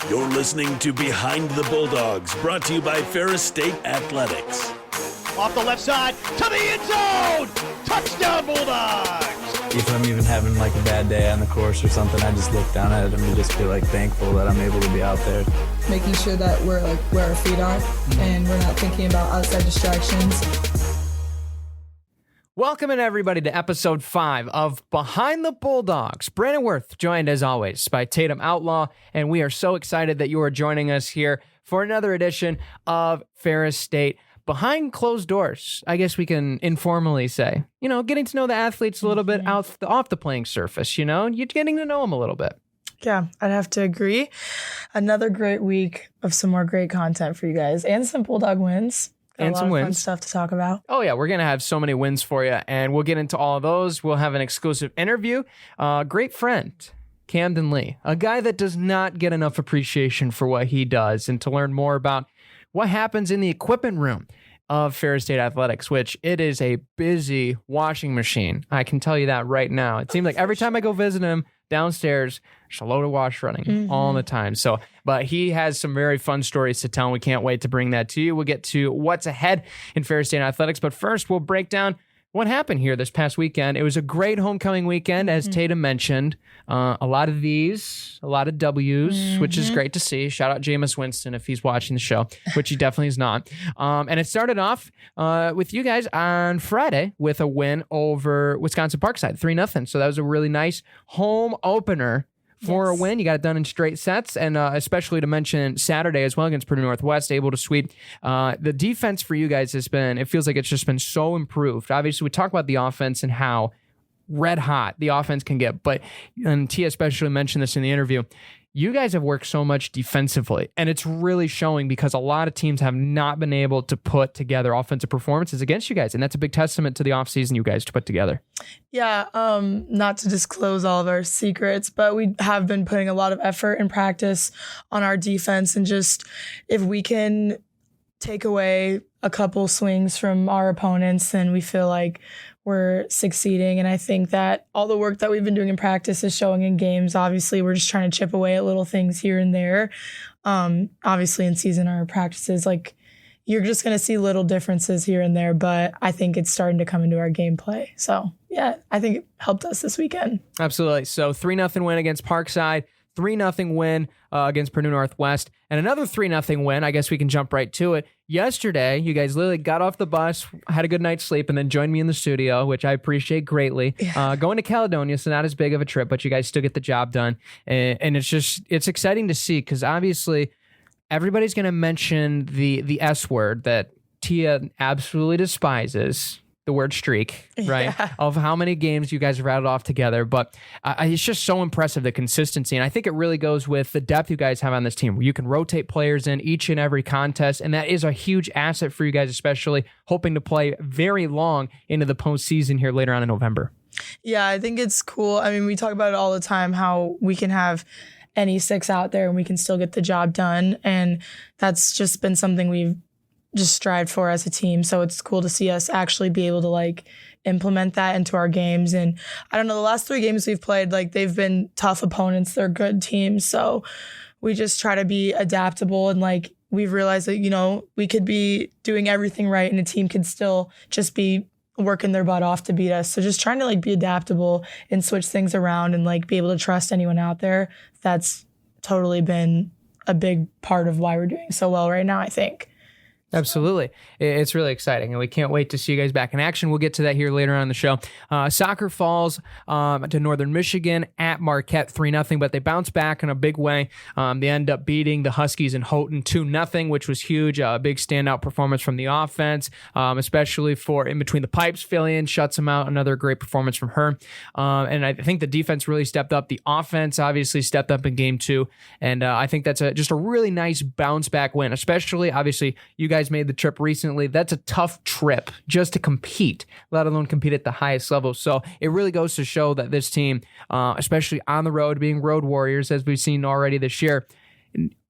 You're listening to Behind the Bulldogs, brought to you by Ferris State Athletics. Off the left side, to the end zone! Touchdown, Bulldogs! If I'm even having like a bad day on the course or something, I just look down at it and just feel like thankful that I'm able to be out there. Making sure that we're like where our feet are and we're not thinking about outside distractions. Welcome in everybody to episode 5 of Behind the Bulldogs. Brandon Worth joined as always by Tatum Outlaw, and we are so excited that you are joining us here for another edition of Ferris State Behind Closed Doors. I guess we can informally say, getting to know the athletes a little bit off the playing surface, you're getting to know them a little bit. Yeah, I'd have to agree. Another great week of some more great content for you guys and some Bulldog wins. And some wins. Fun stuff to talk about. Oh, yeah. We're going to have so many wins for you, and we'll get into all of those. We'll have an exclusive interview. Great friend, Camden Lee, a guy that does not get enough appreciation for what he does, and to learn more about what happens in the equipment room of Ferris State Athletics, which it is a busy washing machine. I can tell you that right now. It seems like every time I go visit him downstairs, there's a load of wash running all the time. But he has some very fun stories to tell, and we can't wait to bring that to you. We'll get to what's ahead in Ferris State Athletics, but first we'll break down what happened here this past weekend. It was a great homecoming weekend, as Tatum mentioned. A lot of W's, which is great to see. Shout out Jameis Winston if he's watching the show, which he definitely is not. And it started off with you guys on Friday with a win over Wisconsin Parkside, 3-0. So that was a really nice home opener for a win. You got it done in straight sets, and especially to mention Saturday as well against Purdue Northwest, able to sweep. The defense for you guys it feels like it's just been so improved. Obviously, we talk about the offense and how red hot the offense can get, and Tia especially mentioned this in the interview, you guys have worked so much defensively, and it's really showing because a lot of teams have not been able to put together offensive performances against you guys, and that's a big testament to the offseason you guys to put together. Yeah, not to disclose all of our secrets, but we have been putting a lot of effort and practice on our defense, and just if we can take away a couple swings from our opponents, then we feel like we're succeeding. And I think that all the work that we've been doing in practice is showing in games. Obviously, we're just trying to chip away at little things here and there. Obviously, in season, our practices, you're just going to see little differences here and there, but I think it's starting to come into our gameplay. So, yeah, I think it helped us this weekend. Absolutely. So 3-0 win against Parkside, 3-0 win against Purdue Northwest, and another 3-0 win. I guess we can jump right to it. Yesterday, you guys literally got off the bus, had a good night's sleep, and then joined me in the studio, which I appreciate greatly. Yeah. Going to Caledonia, so not as big of a trip, but you guys still get the job done. And it's exciting to see because obviously everybody's going to mention the S word that Tia absolutely despises. The word streak, right? Yeah. Of how many games you guys have rattled off together. But it's just so impressive, the consistency. And I think it really goes with the depth you guys have on this team, where you can rotate players in each and every contest. And that is a huge asset for you guys, especially hoping to play very long into the postseason here later on in November. Yeah, I think it's cool. I mean, we talk about it all the time, how we can have any 6 out there and we can still get the job done. And that's just been something we've just strived for as a team. So it's cool to see us actually be able to implement that into our games. And I don't know, the last 3 games we've played, they've been tough opponents. They're good teams. So we just try to be adaptable, and we've realized that, we could be doing everything right and the team could still just be working their butt off to beat us. So just trying to be adaptable and switch things around and be able to trust anyone out there. That's totally been a big part of why we're doing so well right now, I think. Absolutely. It's really exciting, and we can't wait to see you guys back in action. We'll get to that here later on in the show. Soccer falls to Northern Michigan at Marquette 3-0, but they bounce back in a big way. They end up beating the Huskies in Houghton 2-0, which was huge. A big standout performance from the offense, especially for In Between the Pipes. Fillion shuts them out. Another great performance from her. And I think the defense really stepped up. The offense obviously stepped up in game 2, and I think that's just a really nice bounce back win, especially, obviously, you guys made the trip recently. That's a tough trip just to compete, let alone compete at the highest level. So it really goes to show that this team, especially on the road, being road warriors, as we've seen already this year,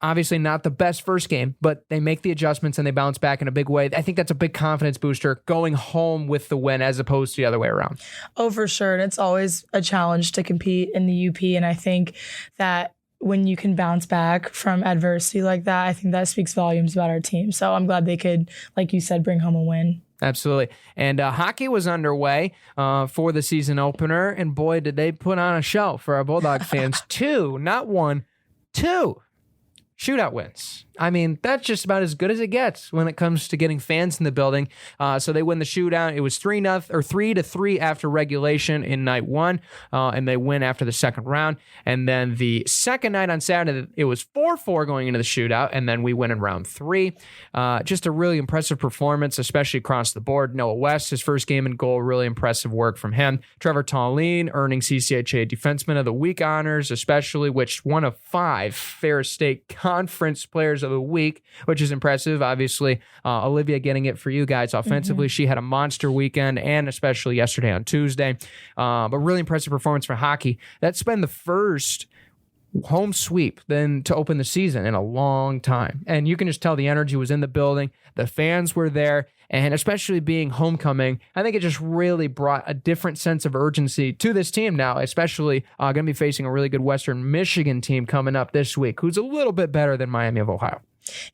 obviously not the best first game, but they make the adjustments and they bounce back in a big way. I think that's a big confidence booster going home with the win as opposed to the other way around. Oh, for sure. And it's always a challenge to compete in the UP. And I think that when you can bounce back from adversity like that, I think that speaks volumes about our team. So I'm glad they could, like you said, bring home a win. Absolutely. And hockey was underway for the season opener. And boy, did they put on a show for our Bulldog fans. 2, not 1, 2 shootout wins. I mean, that's just about as good as it gets when it comes to getting fans in the building. So they win the shootout. It was 3-3 after regulation in night 1, and they win after the second round. And then the second night on Saturday, it was 4-4 going into the shootout, and then we win in round 3. Just a really impressive performance, especially across the board. Noah West, his first game in goal, really impressive work from him. Trevor Tallene earning CCHA Defenseman of the Week honors, especially, which one of 5 Ferris State Conference Players of the Week, which is impressive. Obviously, Olivia getting it for you guys offensively. She had a monster weekend, and especially yesterday on Tuesday. But really impressive performance for hockey. That's been the first home sweep then to open the season in a long time. And you can just tell the energy was in the building. The fans were there. And especially being homecoming, I think it just really brought a different sense of urgency to this team now, especially going to be facing a really good Western Michigan team coming up this week, who's a little bit better than Miami of Ohio.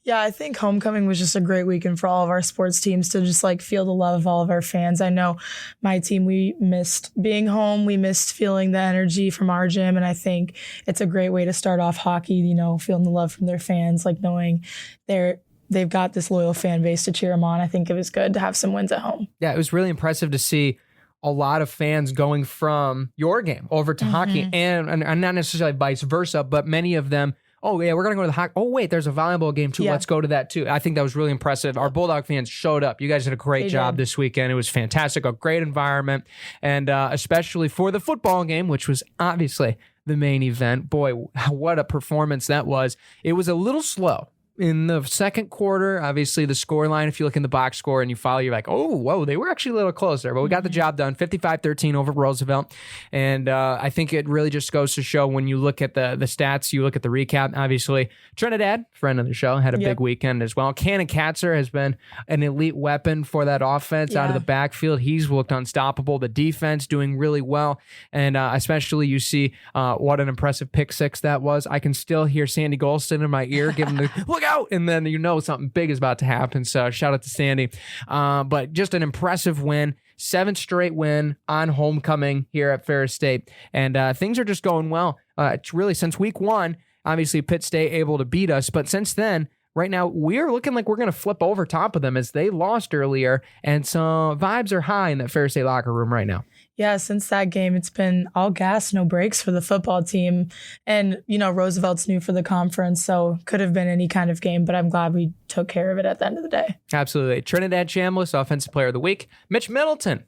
Yeah, I think homecoming was just a great weekend for all of our sports teams to just like feel the love of all of our fans. I know my team, we missed being home. We missed feeling the energy from our gym. And I think it's a great way to start off hockey, you know, feeling the love from their fans, like knowing they've got this loyal fan base to cheer them on. I think it was good to have some wins at home. Yeah, it was really impressive to see a lot of fans going from your game over to hockey and not necessarily vice versa, but many of them, oh yeah, we're going to go to the hockey. Oh wait, there's a volleyball game too. Yeah. Let's go to that too. I think that was really impressive. Our Bulldog fans showed up. You guys did a great job this weekend. It was fantastic, a great environment. And especially for the football game, which was obviously the main event. Boy, what a performance that was. It was a little slow. In the second quarter, obviously the score line, if you look in the box score and you follow, you're like, oh, whoa, they were actually a little closer. But we got the job done, 55-13 over Roosevelt. And I think it really just goes to show when you look at the stats, you look at the recap, obviously Trinidad, friend of the show, had a big weekend as well. Cannon Katzer has been an elite weapon for that offense out of the backfield. He's looked unstoppable. The defense doing really well. And especially you see what an impressive pick 6 that was. I can still hear Sandy Golston in my ear giving the, look out, and then you know something big is about to happen. So shout out to Sandy. But just an impressive win, 7th straight win on homecoming here at Ferris State. And things are just going well. It's really since week 1, obviously Pitt State able to beat us. But since then, right now, we're looking like we're going to flip over top of them as they lost earlier. And so vibes are high in that Ferris State locker room right now. Yeah, since that game, it's been all gas, no breaks for the football team. And, you know, Roosevelt's new for the conference, so could have been any kind of game, but I'm glad we took care of it at the end of the day. Absolutely. Trinidad Chambliss, Offensive Player of the Week. Mitch Middleton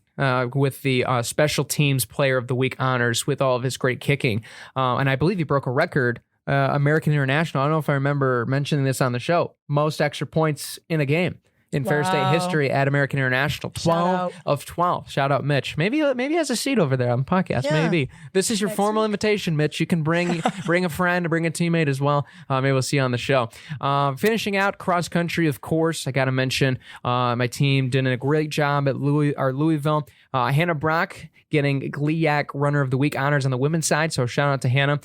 with the Special Teams Player of the Week honors with all of his great kicking. And I believe he broke a record, American International. I don't know if I remember mentioning this on the show. Most extra points in a game in Ferris State history at American International. 12 of 12. Shout out Mitch. Maybe he has a seat over there on the podcast. Yeah. Maybe. This is your formal invitation, Mitch. You can bring a friend, bring a teammate as well. Maybe we'll see you on the show. Finishing out cross country, of course, I got to mention my team did a great job at Louisville. Hannah Brock getting GLIAC Runner of the Week honors on the women's side, so shout out to Hannah.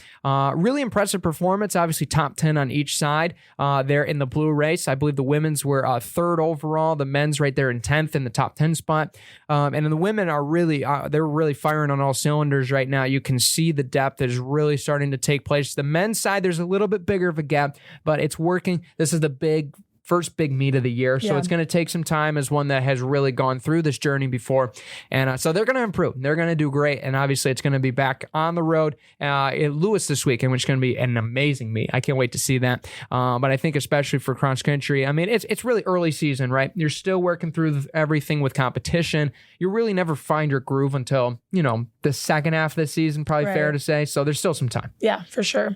Really impressive performance, obviously top 10 on each side there in the blue race. I believe the women's were 3rd overall, the men's right there in 10th in the top 10 spot. And then the women are really, they're really firing on all cylinders right now. You can see the depth is really starting to take place. The men's side, there's a little bit bigger of a gap, but it's working. This is the first big meet of the year. So it's going to take some time as one that has really gone through this journey before. And so they're going to improve. They're going to do great. And obviously it's going to be back on the road in Lewis this weekend, which is going to be an amazing meet. I can't wait to see that. But I think especially for cross country, I mean, it's really early season, right? You're still working through everything with competition. You really never find your groove until, you know, the second half of the season, probably fair to say. So there's still some time. Yeah, for sure.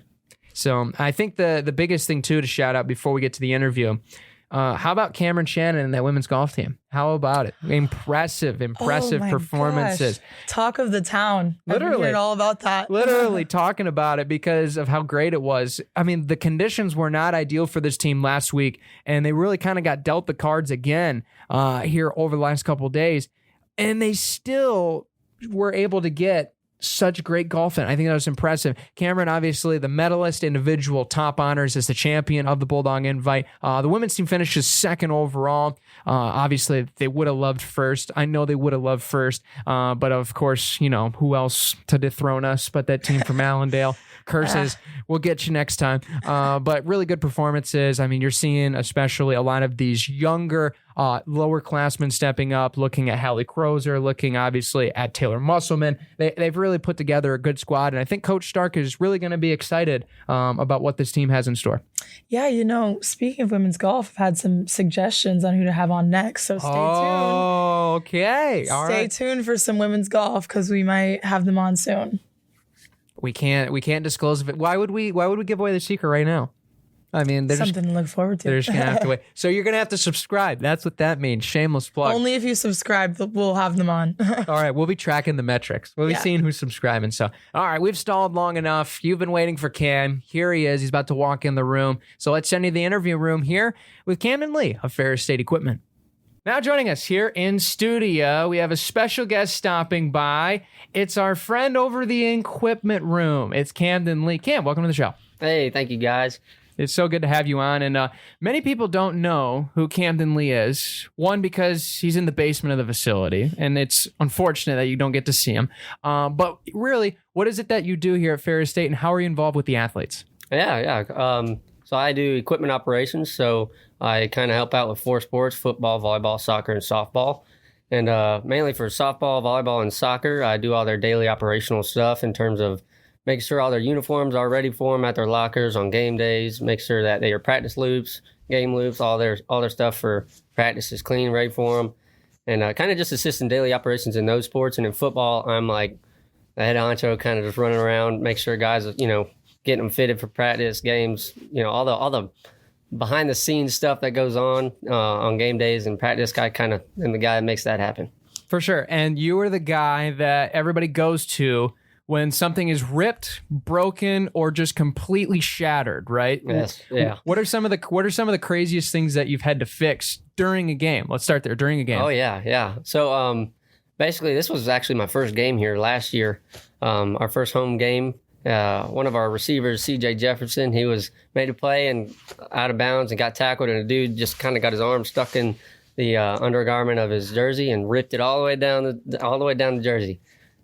So I think the biggest thing, too, to shout out before we get to the interview, how about Cameron Shannon and that women's golf team? How about it? Impressive performances. Gosh. Talk of the town. Literally. I've been hearing all about that. Literally talking about it because of how great it was. I mean, the conditions were not ideal for this team last week, and they really kind of got dealt the cards again here over the last couple of days, and they still were able to get such great golf, and I think that was impressive. Cameron, obviously the medalist, individual top honors as the champion of the Bulldog Invite. The women's team finishes second overall. Obviously, they would have loved first. I know they would have loved first, but of course, who else to dethrone us but that team from Allendale. Curses. We'll get you next time. But really good performances. I mean, you're seeing especially a lot of these younger lower classmen stepping up, looking at Hallie Crozer, looking obviously at Taylor Musselman. They've really put together a good squad, and I think Coach Stark is really going to be excited about what this team has in store. Yeah, speaking of women's golf, I've had some suggestions on who to have on next, so stay tuned. Oh, okay. All Stay right. tuned for some women's golf because we might have them on soon. We can't disclose it. Why would we give away the secret right now? I mean, Something to look forward to. they're just gonna have to wait. So you're gonna have to subscribe. That's what that means. Shameless plug. Only if you subscribe, we'll have them on. All right, we'll be tracking the metrics. We'll be seeing who's subscribing. So, all right, we've stalled long enough. You've been waiting for Cam. Here he is. He's about to walk in the room. So let's send you the interview room here with Camden Lee of Ferris State Equipment. Now joining us here in studio, we have a special guest stopping by. It's our friend over the equipment room. It's Camden Lee. Cam, welcome to the show. Hey, thank you, guys. It's so good to have you on. And many people don't know who Camden Lee is. One, because he's in the basement of the facility, and it's unfortunate that you don't get to see him. But really, what is it that you do here at Ferris State, and how are you involved with the athletes? Yeah. So I do equipment operations. So I kind of help out with 4 sports: football, volleyball, soccer, and softball. And mainly for softball, volleyball, and soccer, I do all their daily operational stuff in terms of making sure all their uniforms are ready for them at their lockers on game days, make sure that their practice loops, game loops, all their stuff for practice is clean, ready for them. And kind of just assist in daily operations in those sports. And in football, I'm like the head honcho, kind of just running around, make sure guys, getting them fitted for practice, games, all the behind the scenes stuff that goes on game days and practice. I kind of am the guy that makes that happen. For sure. And you are the guy that everybody goes to when something is ripped, broken, or just completely shattered, right? Yes. Yeah. What are some of the craziest things that you've had to fix during a game? Let's start there. During a game. Oh yeah. So basically, this was actually my first game here last year. Our first home game. One of our receivers, C.J. Jefferson, he was made a play and out of bounds and got tackled, and a dude just kind of got his arm stuck in the undergarment of his jersey and ripped it all the way down the jersey.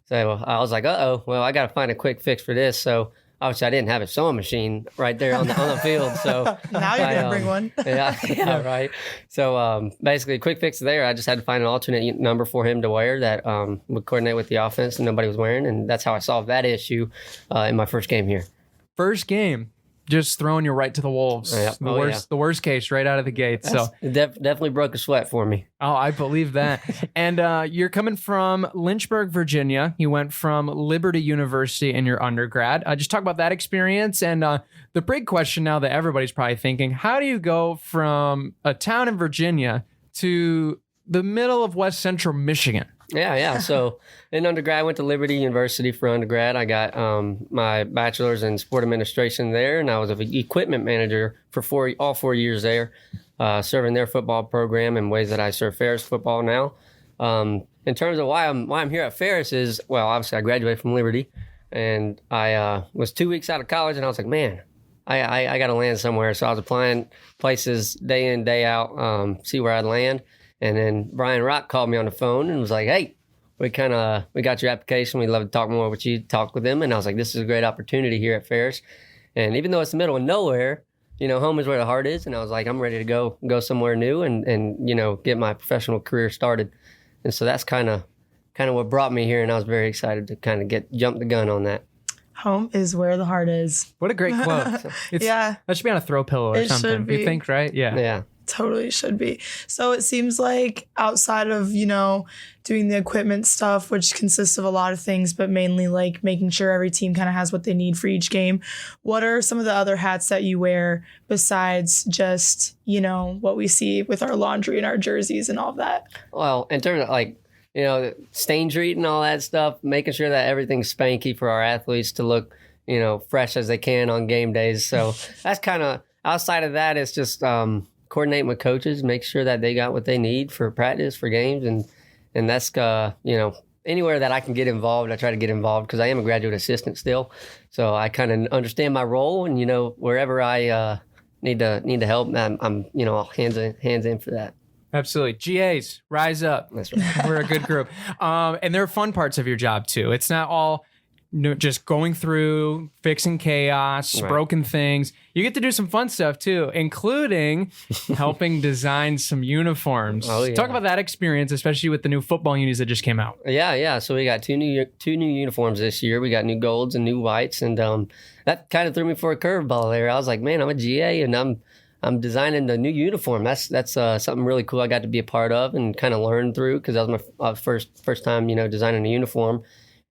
So I was like, well, I got to find a quick fix for this. So obviously I didn't have a sewing machine right there on the field. So Now you're going to bring one. yeah, right. So basically, quick fix there. I just had to find an alternate number for him to wear that would coordinate with the offense and nobody was wearing. And that's how I solved that issue in my first game here. First game, just throwing you right to the wolves. Yeah. The worst case right out of the gate. So It definitely broke a sweat for me. Oh, I believe that. And you're coming from Lynchburg, Virginia. You went from Liberty University in your undergrad. Just talk about that experience. And the big question now that everybody's probably thinking, how do you go from a town in Virginia to the middle of West Central Michigan? Yeah. So in undergrad, I went to Liberty University for undergrad. I got my bachelor's in sport administration there, and I was an equipment manager for all 4 years there, serving their football program in ways that I serve Ferris football now. In terms of why I'm here at Ferris is, well, obviously I graduated from Liberty, and I was 2 weeks out of college, and I was like, man, I got to land somewhere. So I was applying places day in, day out, see where I'd land. And then Brian Rock called me on the phone and was like, hey, we got your application. We'd love to talk more with you, talk with them. And I was like, this is a great opportunity here at Ferris. And even though it's the middle of nowhere, home is where the heart is. And I was like, I'm ready to go somewhere new and get my professional career started. And so that's kind of what brought me here. And I was very excited to kind of jump the gun on that. Home is where the heart is. What a great quote. Yeah. That should be on a throw pillow or It something. should be. You think, right? Yeah. Yeah. Totally should be. So it seems like outside of, doing the equipment stuff, which consists of a lot of things, but mainly like making sure every team kind of has what they need for each game, what are some of the other hats that you wear besides just, what we see with our laundry and our jerseys and all of that? Well, in terms of stain treat and all that stuff, making sure that everything's spanky for our athletes to look, fresh as they can on game days. So that's kind of, outside of that, it's just coordinating with coaches, make sure that they got what they need for practice, for games. And that's, anywhere that I can get involved, I try to get involved because I am a graduate assistant still. So I kind of understand my role, and wherever I need to help, I'm hands in for that. Absolutely. GAs, rise up. That's right. We're a good group. And there are fun parts of your job too. It's not all just going through, fixing chaos, Right. broken things. You get to do some fun stuff too, including helping design some uniforms. Oh, yeah. Talk about that experience, especially with the new football unis that just came out. Yeah. So we got two new uniforms this year. We got new golds and new whites, and that kind of threw me for a curveball there. I was like, man, I'm a GA and I'm designing the new uniform. That's something really cool I got to be a part of and kind of learn through, because that was my first time designing a uniform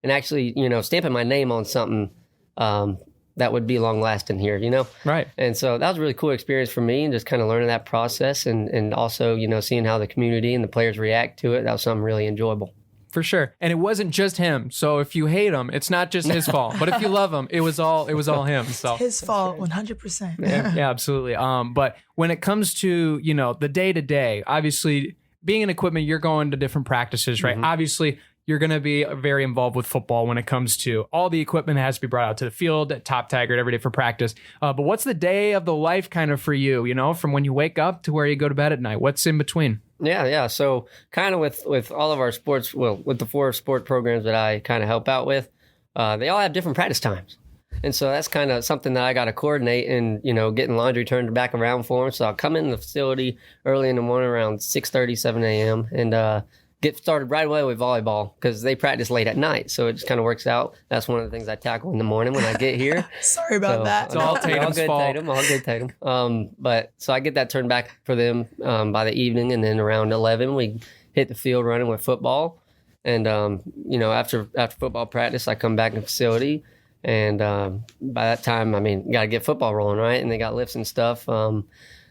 and actually stamping my name on something that would be long lasting here. Right. And so that was a really cool experience for me, and just kind of learning that process, and also seeing how the community and the players react to it. That was something really enjoyable. For sure. And it wasn't just him. So if you hate him, it's not just his fault. But if you love him, it was all him. So His fault, 100%. yeah, absolutely. But when it comes to, the day to day, obviously being in equipment, you're going to different practices, right? Mm-hmm. Obviously, you're going to be very involved with football when it comes to all the equipment that has to be brought out to the field, top taggered every day for practice. But what's the day of the life kind of for you, from when you wake up to where you go to bed at night? What's in between? Yeah. So kind of with all of our sports, with the 4 sport programs that I kind of help out with, they all have different practice times. And so that's kind of something that I got to coordinate, and, getting laundry turned back around for them. So I'll come in the facility early in the morning around 6:30, 7 a.m. and get started right away with volleyball, because they practice late at night. So it just kind of works out. That's one of the things I tackle in the morning when I get here. Sorry about that. It's all Tatum's fault. All good Tatum. But so I get that turned back for them by the evening, and then around 11 we hit the field running with football. And after football practice, I come back in the facility, and by that time, you got to get football rolling, right? And they got lifts and stuff.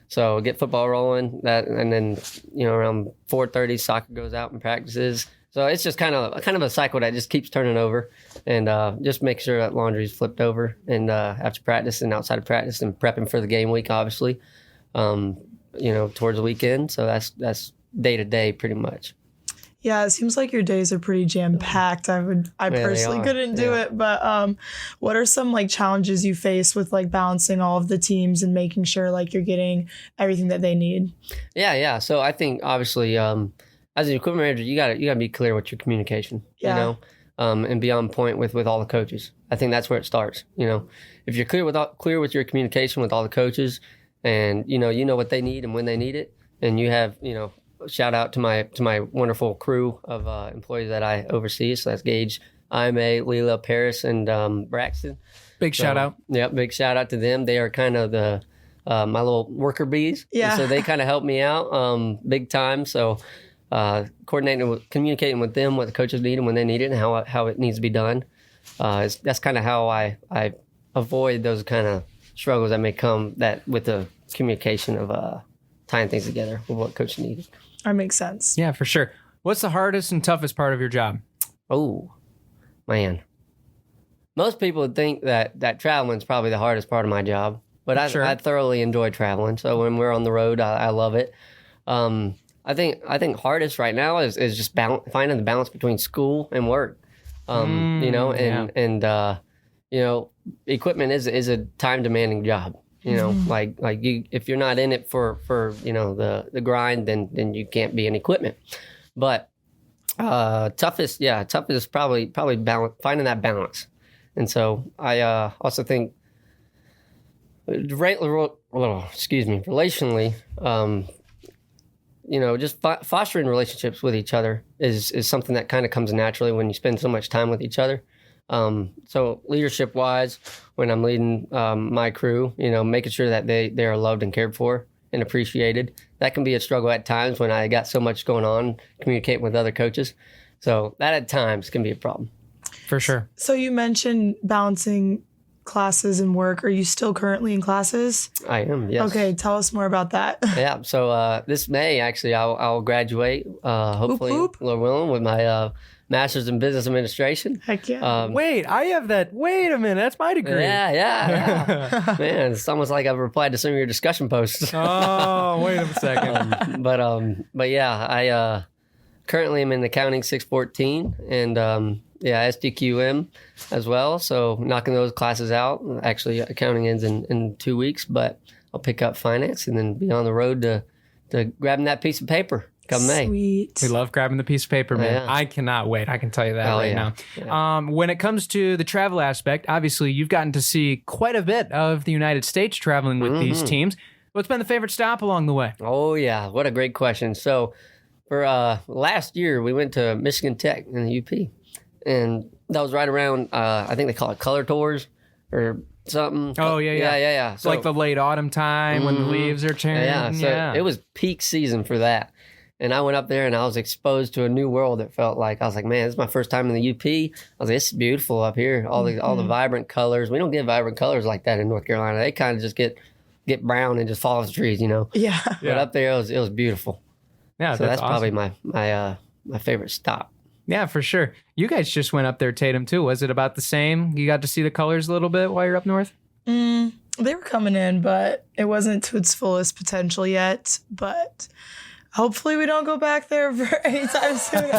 So get football rolling, and then around 4:30 soccer goes out and practices. So it's just kind of a cycle that just keeps turning over, and just make sure that laundry is flipped over, and after practice and outside of practice, and prepping for the game week, obviously, towards the weekend. So that's day to day pretty much. Yeah, it seems like your days are pretty jam-packed. I personally couldn't do it, but what are some challenges you face with balancing all of the teams and making sure you're getting everything that they need? Yeah. So I think obviously as an equipment manager, you gotta be clear with your communication, and be on point with all the coaches. I think that's where it starts. If you're clear with your communication with all the coaches, and you know what they need and when they need it, and you have shout out to my wonderful crew of employees that I oversee. So that's Gage, IMA, Leela, Paris, and Braxton. Big shout out. Yeah, big shout out to them. They are kind of the my little worker bees. Yeah. And so they kind of help me out big time. So communicating with them what the coaches need and when they need it, and how it needs to be done. That's kind of how I avoid those kind of struggles that may come with the communication of tying things together with what coach needed. That makes sense. Yeah, for sure. What's the hardest and toughest part of your job? Oh, man. Most people would think that traveling is probably the hardest part of my job, but I thoroughly enjoy traveling. So when we're on the road, I love it. I think hardest right now is just finding the balance between school and work. Equipment is a time demanding job. If you're not in it for the grind, then you can't be in equipment. But toughest is probably finding that balance. And so I also think relationally, just fostering relationships with each other is something that kind of comes naturally when you spend so much time with each other. So leadership wise, when I'm leading my crew, making sure that they are loved and cared for and appreciated. That can be a struggle at times when I got so much going on, communicating with other coaches. So that at times can be a problem. For sure. So you mentioned balancing classes and work. Are you still currently in classes? I am, yes. Okay, tell us more about that. Yeah, so this May, actually, I'll graduate, hopefully, Whoop, whoop. Lord willing, with my Master's in Business Administration. Heck yeah. Wait, I have that. Wait a minute, that's my degree. Yeah. Man, it's almost like I've replied to some of your discussion posts. Oh, wait a second. But yeah, I currently I'm in accounting 614 and SDQM as well. So knocking those classes out. Actually, accounting ends in 2 weeks, but I'll pick up finance and then be on the road to grabbing that piece of paper come May. Sweet. We love grabbing the piece of paper, man. Yeah. I cannot wait. I can tell you that Oh, right yeah. now. When it comes to the travel aspect, obviously you've gotten to see quite a bit of the United States traveling with these teams. What's been the favorite stop along the way? Oh, yeah. What a great question. So for last year, we went to Michigan Tech in the UP. And that was right around, I think they call it color tours or something. Oh, yeah. Yeah. It's like the late autumn time when the leaves are turning. Yeah, so it was peak season for that. And I went up there and I was exposed to a new world. It felt like, I was like, man, this is my first time in the UP. I was like, it's beautiful up here. All the vibrant colors. We don't get vibrant colors like that in North Carolina. They kind of just get brown and just fall off the trees, you know? Yeah. But up there, it was beautiful. Yeah, So that's awesome. probably my favorite stop. Yeah, for sure. You guys just went up there, Tatum, too. Was it about the same? You got to see the colors a little bit while you're up north? They were coming in, but it wasn't to its fullest potential yet. But hopefully we don't go back there for anytime soon.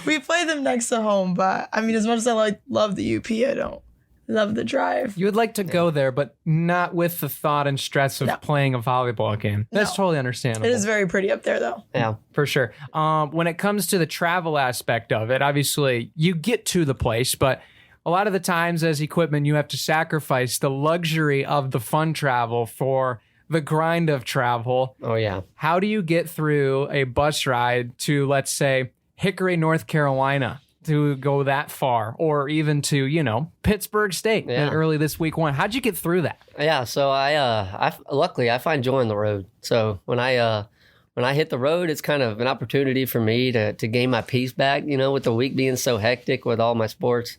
We play them next to home, but I mean, as much as I love the UP, I don't love the drive. You would like to go there, but not with the thought and stress of No. playing a volleyball game. That's totally understandable. It is very pretty up there, though. Yeah. For sure. When it comes to the travel aspect of it, obviously you get to the place, but a lot of the times as equipment, you have to sacrifice the luxury of the fun travel for the grind of travel. Oh, yeah. How do you get through a bus ride to, let's say, Hickory, North Carolina, to go that far, or even to, Pittsburgh State early this week one? How'd you get through that? Yeah, so I luckily I find joy on the road. So when I hit the road, it's kind of an opportunity for me to gain my peace back. With the week being so hectic with all my sports.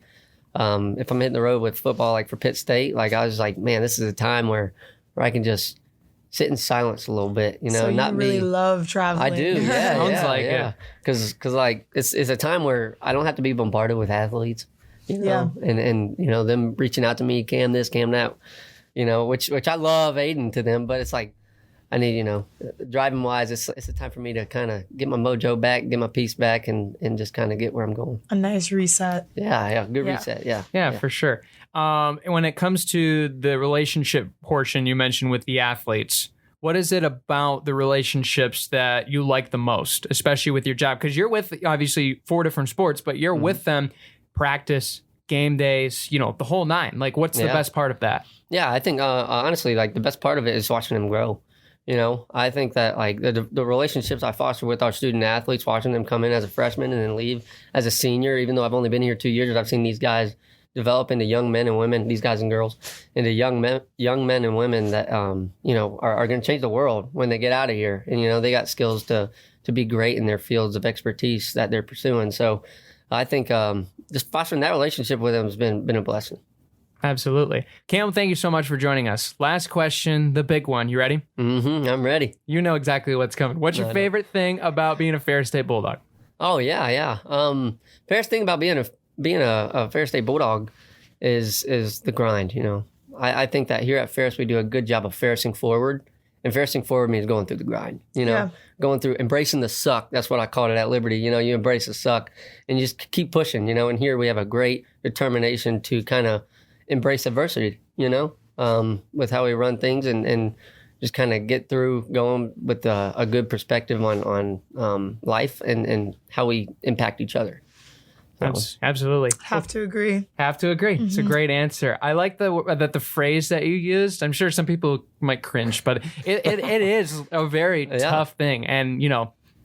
If I'm hitting the road with football, like for Pitt State, like I was like, man, this is a time where I can just sit in silence a little bit. So you not really be. love traveling. I do, yeah, Sounds like it. Because like it's a time where I don't have to be bombarded with athletes, and them reaching out to me, Cam this, Cam that, which I love aiding to them, but it's like I need, driving wise, it's a time for me to kind of get my mojo back, get my peace back, and just kind of get where I'm going. A nice reset. Yeah, good reset. Yeah, for sure. And when it comes to the relationship portion you mentioned with the athletes, what is it about the relationships that you like the most, especially with your job? Because you're with, obviously, 4 different sports, but you're with them practice, game days, the whole 9. Like, what's the best part of that? Yeah, I think, honestly, like, the best part of it is watching them grow. I think that, like, the relationships I foster with our student athletes, watching them come in as a freshman and then leave as a senior, even though I've only been here 2 years, I've seen these guys develop into young men and women, these guys and girls, into young men and women that, are going to change the world when they get out of here. And, they got skills to be great in their fields of expertise that they're pursuing. So I think just fostering that relationship with them has been a blessing. Absolutely. Cam, thank you so much for joining us. Last question, the big one. You ready? Mm-hmm. I'm ready. You know exactly what's coming. What's your favorite thing about being a Ferris State Bulldog? Oh, yeah. Favorite thing about being a Ferris State Bulldog is the grind. I think that here at Ferris we do a good job of ferrising forward, and ferrising forward means going through the grind. Going through embracing the suck. That's what I called it at Liberty. You embrace the suck and you just keep pushing. And here we have a great determination to kind of embrace adversity. With how we run things and just kind of get through going with a good perspective on life and how we impact each other. Absolutely. Have to agree. It's a great answer. I like the phrase that you used. I'm sure some people might cringe, but it is a very tough thing. And,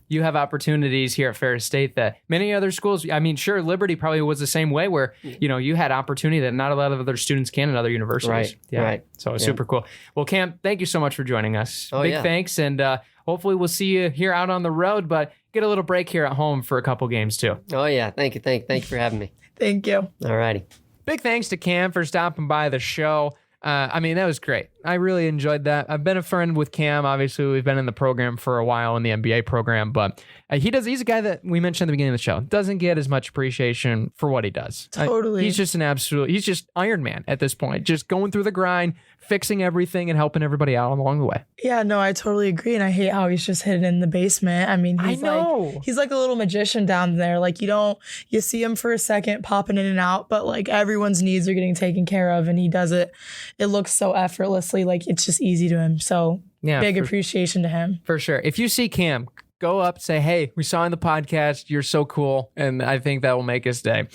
you have opportunities here at Ferris State that many other schools, I mean, sure, Liberty probably was the same way where, you had opportunity that not a lot of other students can in other universities. Right. Yeah. Right. So it's super cool. Well, Cam, thank you so much for joining us. Oh, Big yeah. thanks. And hopefully we'll see you here out on the road, but get a little break here at home for a couple games too. Oh, yeah. Thank you for having me. Thank you. All righty. Big thanks to Cam for stopping by the show. That was great. I really enjoyed that. I've been a friend with Cam. Obviously, we've been in the program for a while in the NBA program, but he's a guy that we mentioned at the beginning of the show. Doesn't get as much appreciation for what he does. Totally. He's just he's just Iron Man at this point, just going through the grind, fixing everything and helping everybody out along the way. Yeah, no, I totally agree. And I hate how he's just hidden in the basement. I mean, he's like a little magician down there. Like you see him for a second popping in and out, but like everyone's needs are getting taken care of and he does it. It looks so effortlessly. Like it's just easy to him. So big appreciation to him. For sure. If you see Cam, go up, say, hey, we saw you in the podcast. You're so cool. And I think that will make his day.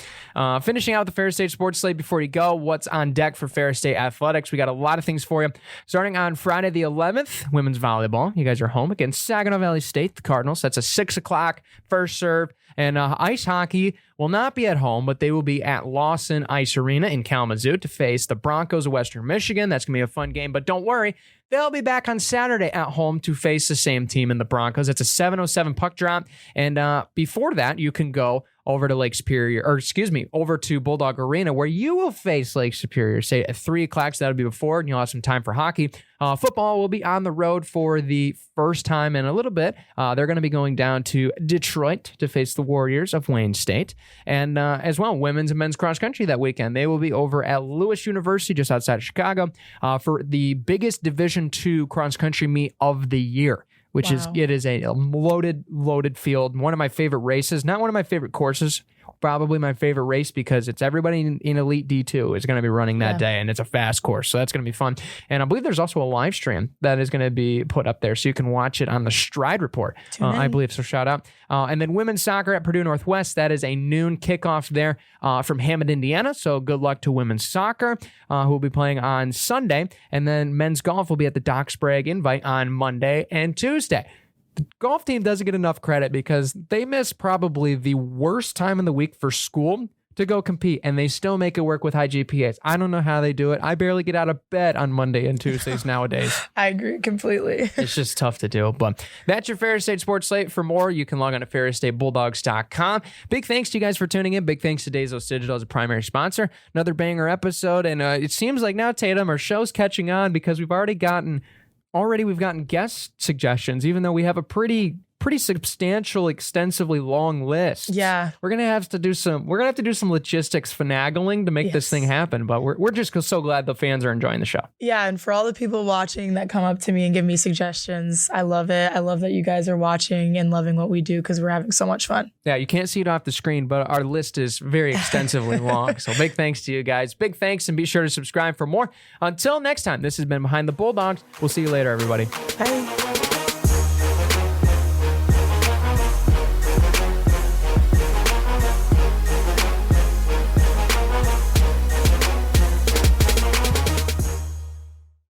Finishing out the Ferris State Sports Slate before you go, what's on deck for Ferris State Athletics? We got a lot of things for you. Starting on Friday the 11th, women's volleyball. You guys are home against Saginaw Valley State, the Cardinals. That's a 6 o'clock first serve. And ice hockey will not be at home, but they will be at Lawson Ice Arena in Kalamazoo to face the Broncos of Western Michigan. That's going to be a fun game, but don't worry. They'll be back on Saturday at home to face the same team in the Broncos. It's a 7:07 puck drop. And before that, you can go over to over to Bulldog Arena where you will face Lake Superior, say at 3 o'clock. So that'll be before, and you'll have some time for hockey. Football will be on the road for the first time in a little bit. They're going to be going down to Detroit to face the Warriors of Wayne State. And as well, women's and men's cross country that weekend. They will be over at Lewis University just outside of Chicago for the biggest Division II cross country meet of the year. It is a loaded field. One of my favorite races, not one of my favorite courses, probably my favorite race because it's everybody in Elite D2 is going to be running that day, and it's a fast course, so that's going to be fun. And I believe there's also a live stream that is going to be put up there, so you can watch it on the Stride Report, I believe, so shout out. And then women's soccer at Purdue Northwest, that is a noon kickoff there from Hammond, Indiana, so good luck to women's soccer, who will be playing on Sunday. And then men's golf will be at the Doc Sprague Invite on Monday and Tuesday. The golf team doesn't get enough credit because they miss probably the worst time in the week for school to go compete, and they still make it work with high GPAs. I don't know how they do it. I barely get out of bed on Monday and Tuesdays nowadays. I agree completely. It's just tough to do, but that's your Ferris State Sports Slate. For more, you can log on to ferrisstatebulldogs.com. Big thanks to you guys for tuning in. Big thanks to Dazos Digital as a primary sponsor. Another banger episode, and it seems like now, Tatum, our show's catching on because we've gotten guest suggestions, even though we have a pretty substantial, extensively long list. Yeah. We're gonna have to do some logistics finagling to make this thing happen, but we're just so glad the fans are enjoying the show. Yeah, and for all the people watching that come up to me and give me suggestions, I love it. I love that you guys are watching and loving what we do because we're having so much fun. Yeah, you can't see it off the screen, but our list is very extensively long. So big thanks to you guys. Big thanks, and be sure to subscribe for more. Until next time, this has been Behind the Bulldogs. We'll see you later, everybody. Bye.